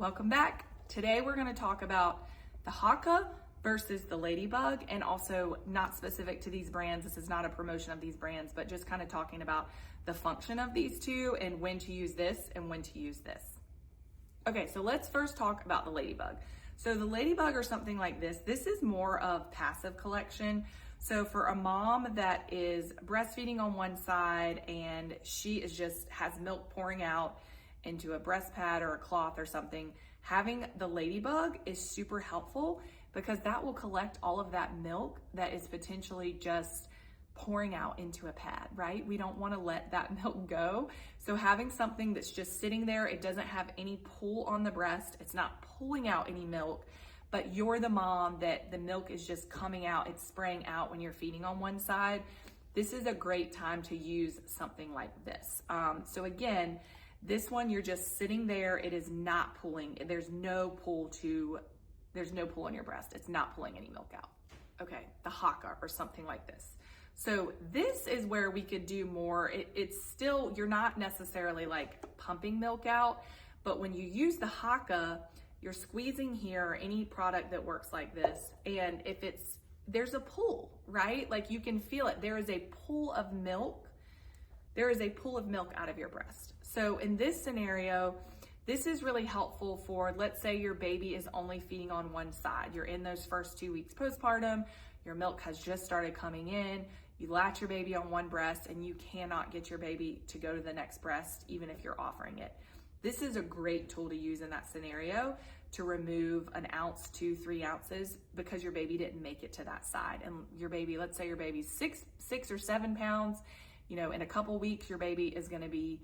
Welcome back. Today we're going to talk about the Hakaa versus the Ladybug, and also not specific to these brands. This is not a promotion of these brands, but just kind of talking about the function of these two and when to use this and when to use this. Okay, so let's first talk about the Ladybug. So the Ladybug or something like this is more of passive collection. So for a mom that is breastfeeding on one side and she is just has milk pouring out into a breast pad or a cloth or something, having the Ladybug is super helpful because that will collect all of that milk that is potentially just pouring out into a pad, right? We don't want to let that milk go. So having something that's just sitting there, it doesn't have any pull on the breast, it's not pulling out any milk, but you're the mom that the milk is just coming out, it's spraying out when you're feeding on one side. This is a great time to use something like this. So again, this one, you're just sitting there. It is not pulling. There's no pull on your breast. It's not pulling any milk out. Okay, the Hakaa or something like this. So this is where we could do more. It's still, you're not necessarily like pumping milk out, but when you use the Hakaa, you're squeezing here, any product that works like this. And if there's a pull, right? Like you can feel it. There is a pull of milk. There is a pull of milk out of your breast. So in this scenario, this is really helpful for, let's say your baby is only feeding on one side. You're in those first 2 weeks postpartum, your milk has just started coming in, you latch your baby on one breast and you cannot get your baby to go to the next breast, even if you're offering it. This is a great tool to use in that scenario to remove an ounce to 3 ounces because your baby didn't make it to that side. And your baby, let's say your baby's six or 7 pounds, you know, in a couple weeks, your baby is going to be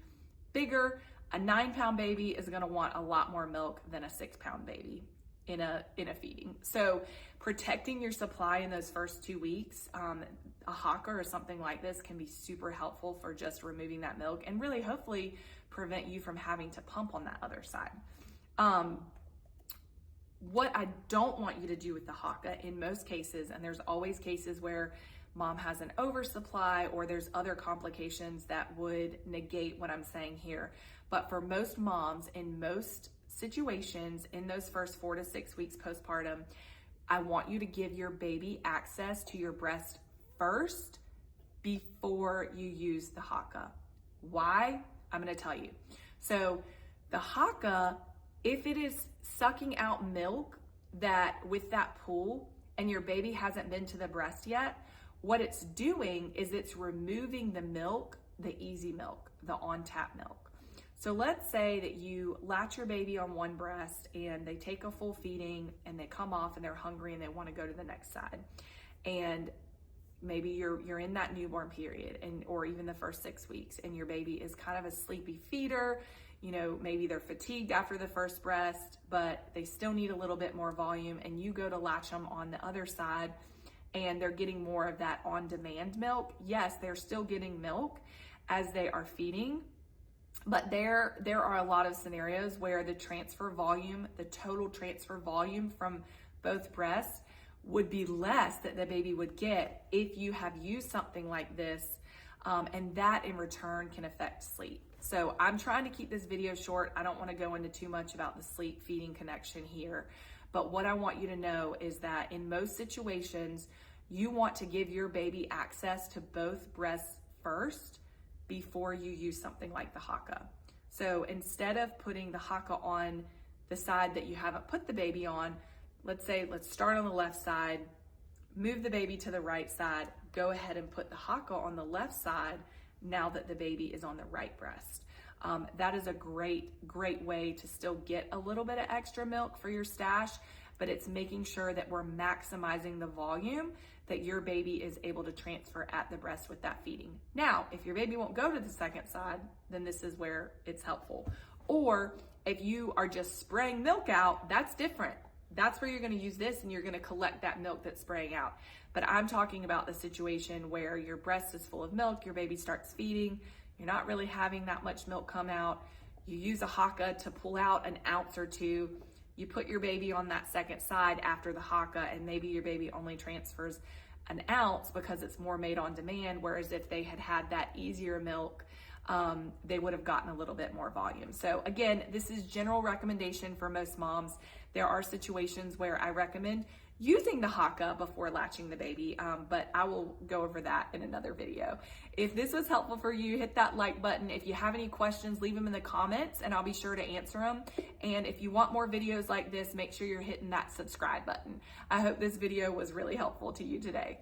bigger. A 9-pound baby is going to want a lot more milk than a 6-pound baby in a feeding. So protecting your supply in those first 2 weeks, a Hakaa or something like this can be super helpful for just removing that milk and really hopefully prevent you from having to pump on that other side. What I don't want you to do with the Hakaa in most cases, and there's always cases where mom has an oversupply or there's other complications that would negate what I'm saying here. But for most moms in most situations in those first 4 to 6 weeks postpartum, I want you to give your baby access to your breast first before you use the Hakaa. Why? I'm going to tell you. So the Hakaa, if it is sucking out milk that with that pull and your baby hasn't been to the breast yet, what it's doing is it's removing the milk, the easy milk, the on-tap milk. So let's say that you latch your baby on one breast and they take a full feeding and they come off and they're hungry and they want to go to the next side. And maybe you're in that newborn period or even the first 6 weeks and your baby is kind of a sleepy feeder. You know, maybe they're fatigued after the first breast, but they still need a little bit more volume and you go to latch them on the other side and they're getting more of that on-demand milk. Yes, they're still getting milk as they are feeding, but there are a lot of scenarios where the transfer volume, the total transfer volume from both breasts would be less that the baby would get if you have used something like this, and that in return can affect sleep. So I'm trying to keep this video short. I don't want to go into too much about the sleep feeding connection here. But what I want you to know is that in most situations, you want to give your baby access to both breasts first before you use something like the Hakaa. So instead of putting the Hakaa on the side that you haven't put the baby on, let's start on the left side, move the baby to the right side, go ahead and put the Hakaa on the left side now that the baby is on the right breast. That is a great way to still get a little bit of extra milk for your stash, but it's making sure that we're maximizing the volume that your baby is able to transfer at the breast with that feeding. Now, if your baby won't go to the second side, then this is where it's helpful. Or if you are just spraying milk out, that's different. That's where you're going to use this and you're going to collect that milk that's spraying out. But I'm talking about the situation where your breast is full of milk, your baby starts feeding, you're not really having that much milk come out. You use a Hakaa to pull out an ounce or two. You put your baby on that second side after the Hakaa and maybe your baby only transfers an ounce because it's more made on demand. Whereas if they had had that easier milk they would have gotten a little bit more volume. So again, this is general recommendation for most moms. There are situations where I recommend using the Haakaa before latching the baby, but I will go over that in another video. If this was helpful for you, hit that like button. If you have any questions, leave them in the comments and I'll be sure to answer them. And if you want more videos like this, make sure you're hitting that subscribe button. I hope this video was really helpful to you today.